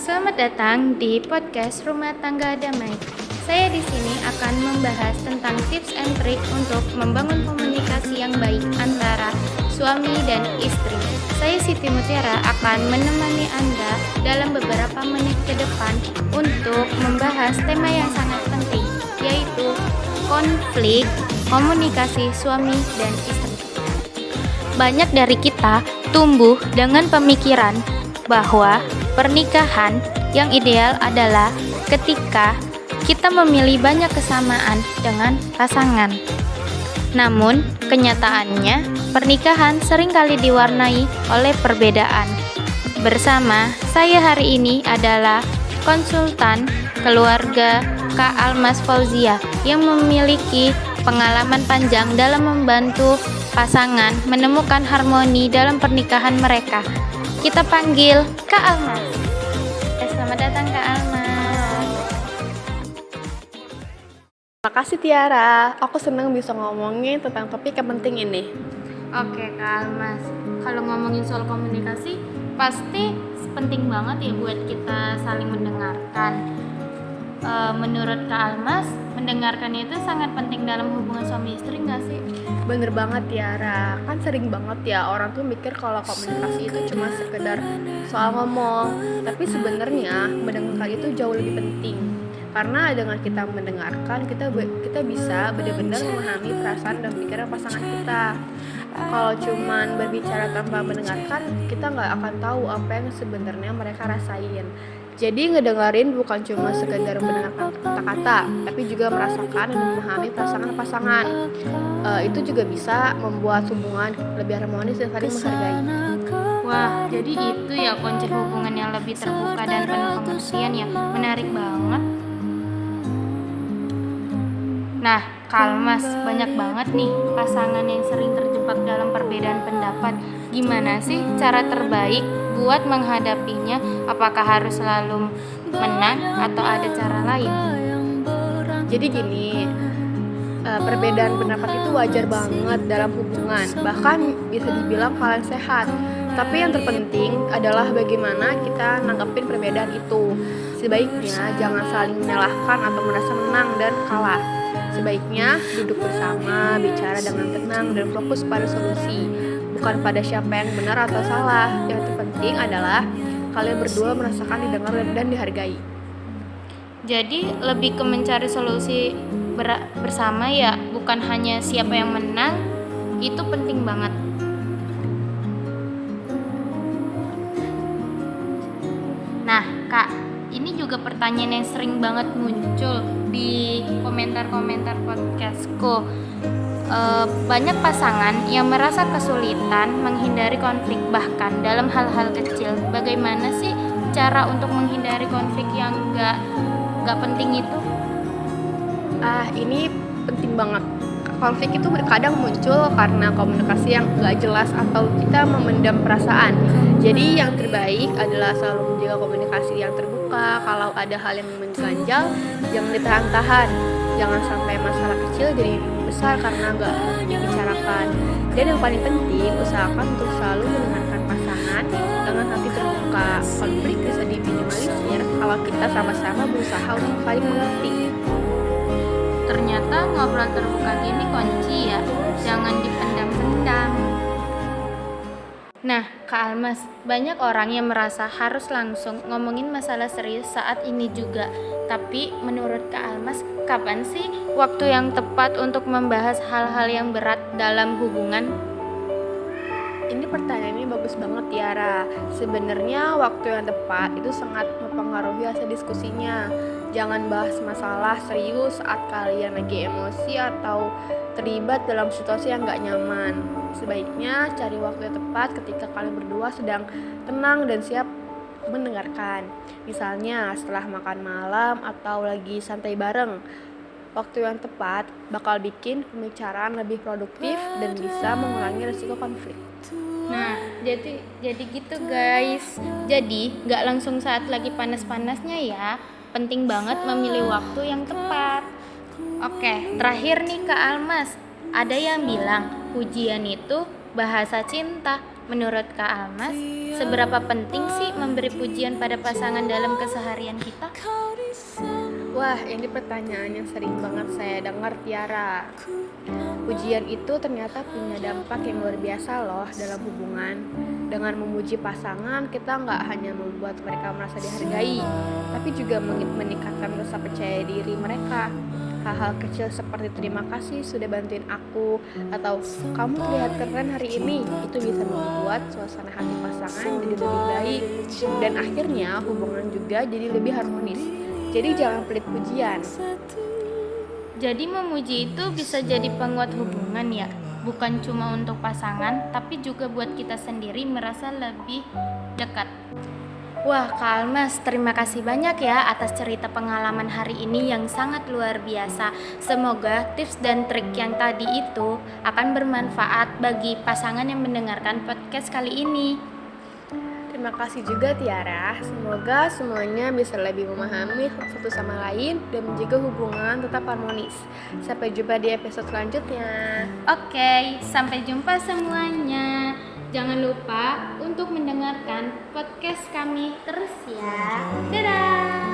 Selamat datang di podcast Rumah Tangga Damai. Saya di sini akan membahas tentang tips and trik untuk membangun komunikasi yang baik antara suami dan istri. Saya Siti Mutiara akan menemani Anda dalam beberapa menit ke depan untuk membahas tema yang sangat penting, yaitu konflik komunikasi suami dan istri. Banyak dari kita tumbuh dengan pemikiran bahwa pernikahan yang ideal adalah ketika kita memilih banyak kesamaan dengan pasangan. Namun, kenyataannya pernikahan seringkali diwarnai oleh perbedaan. Bersama saya hari ini adalah konsultan keluarga Kak Almas Fauzia yang memiliki pengalaman panjang dalam membantu pasangan menemukan harmoni dalam pernikahan mereka. Kita panggil Kak Almas. Selamat datang Kak Almas. Makasih Tiara, aku senang bisa ngomongin tentang topik yang penting ini. Oke Kak Almas, kalau ngomongin soal komunikasi pasti penting banget ya buat kita saling mendengarkan. Menurut Kak Almas, mendengarkan itu sangat penting dalam hubungan suami istri nggak sih? Bener banget Tiara, kan sering banget ya orang tuh mikir kalau komunikasi itu cuma sekedar soal ngomong. Tapi sebenarnya mendengarkan itu jauh lebih penting. Karena dengan kita mendengarkan, kita bisa benar-benar memahami perasaan dan pikiran pasangan kita. Kalau cuman berbicara tanpa mendengarkan, kita nggak akan tahu apa yang sebenarnya mereka rasain. Jadi ngedengerin bukan cuma sekedar mendengarkan kata-kata, tapi juga merasakan dan memahami perasaan pasangan. Itu juga bisa membuat hubungan lebih harmonis dan saling menghargai. Wah, jadi itu ya kunci hubungan yang lebih terbuka dan penuh pengertian ya. Menarik banget. Nah, Kak Almas, banyak banget nih pasangan yang sering terjebak dalam perbedaan pendapat. Gimana sih cara terbaik buat menghadapinya? Apakah harus selalu menang atau ada cara lain? Jadi gini, perbedaan pendapat itu wajar banget dalam hubungan, bahkan bisa dibilang hal yang sehat. Tapi yang terpenting adalah bagaimana kita nanggapin perbedaan itu. Sebaiknya jangan saling menyalahkan atau merasa menang dan kalah. Sebaiknya duduk bersama, bicara dengan tenang dan fokus pada solusi, bukan pada siapa yang benar atau salah. Yang terpenting adalah kalian berdua merasakan didengar dan dihargai. Jadi lebih ke mencari solusi bersama ya, bukan hanya siapa yang menang. Itu penting banget. Nah Kak, ini juga pertanyaan yang sering banget muncul di komentar-komentar podcastku. Banyak pasangan yang merasa kesulitan menghindari konflik bahkan dalam hal-hal kecil. Bagaimana sih cara untuk menghindari konflik yang gak penting itu? Ini penting banget. Konflik itu kadang muncul karena komunikasi yang gak jelas atau kita memendam perasaan. Jadi yang terbaik adalah selalu menjaga komunikasi yang terbuka. Kalau ada hal yang mengganjal, jangan ditahan-tahan. Jangan sampai masalah kecil jadi besar karena gak dibicarakan. Dan yang paling penting, usahakan untuk selalu mendengarkan pasangan dengan hati terbuka. Konflik bisa diminimalisir kalau kita sama-sama berusaha untuk saling mengerti. Ternyata ngobrol terbuka gini kunci ya, jangan dipendam-pendam. Nah, Kak Almas, banyak orang yang merasa harus langsung ngomongin masalah serius saat ini juga. Tapi menurut Kak Almas, kapan sih waktu yang tepat untuk membahas hal-hal yang berat dalam hubungan? Ini pertanyaannya bagus banget Tiara. Sebenarnya waktu yang tepat itu sangat mempengaruhi hasil diskusinya. Jangan bahas masalah serius saat kalian lagi emosi atau terlibat dalam situasi yang gak nyaman. Sebaiknya cari waktu yang tepat ketika kalian berdua sedang tenang dan siap mendengarkan. Misalnya setelah makan malam atau lagi santai bareng. Waktu yang tepat bakal bikin pembicaraan lebih produktif dan bisa mengurangi risiko konflik. Nah, jadi gitu guys. Jadi gak langsung saat lagi panas-panasnya ya. Penting banget memilih waktu yang tepat. Oke, terakhir nih Kak Almas. Ada yang bilang ujian itu bahasa cinta. Menurut Kak Almas, seberapa penting sih memberi pujian pada pasangan dalam keseharian kita? Wah, ini pertanyaan yang sering banget saya dengar, Tiara. Pujian itu ternyata punya dampak yang luar biasa loh dalam hubungan. Dengan memuji pasangan, kita nggak hanya membuat mereka merasa dihargai, tapi juga meningkatkan rasa percaya diri mereka. Hal-hal kecil seperti terima kasih sudah bantuin aku, atau kamu terlihat keren hari ini, itu bisa membuat suasana hati pasangan jadi lebih baik. Dan akhirnya hubungan juga jadi lebih harmonis. Jadi jangan pelit pujian. Jadi memuji itu bisa jadi penguat hubungan ya, bukan cuma untuk pasangan, tapi juga buat kita sendiri merasa lebih dekat. Wah Kak Almas, terima kasih banyak ya atas cerita pengalaman hari ini yang sangat luar biasa. Semoga tips dan trik yang tadi itu akan bermanfaat bagi pasangan yang mendengarkan podcast kali ini. Terima kasih juga Tiara, semoga semuanya bisa lebih memahami satu sama lain dan menjaga hubungan tetap harmonis. Sampai jumpa di episode selanjutnya. Oke, sampai jumpa semuanya. Jangan lupa untuk mendengarkan podcast kami terus ya. Dadah!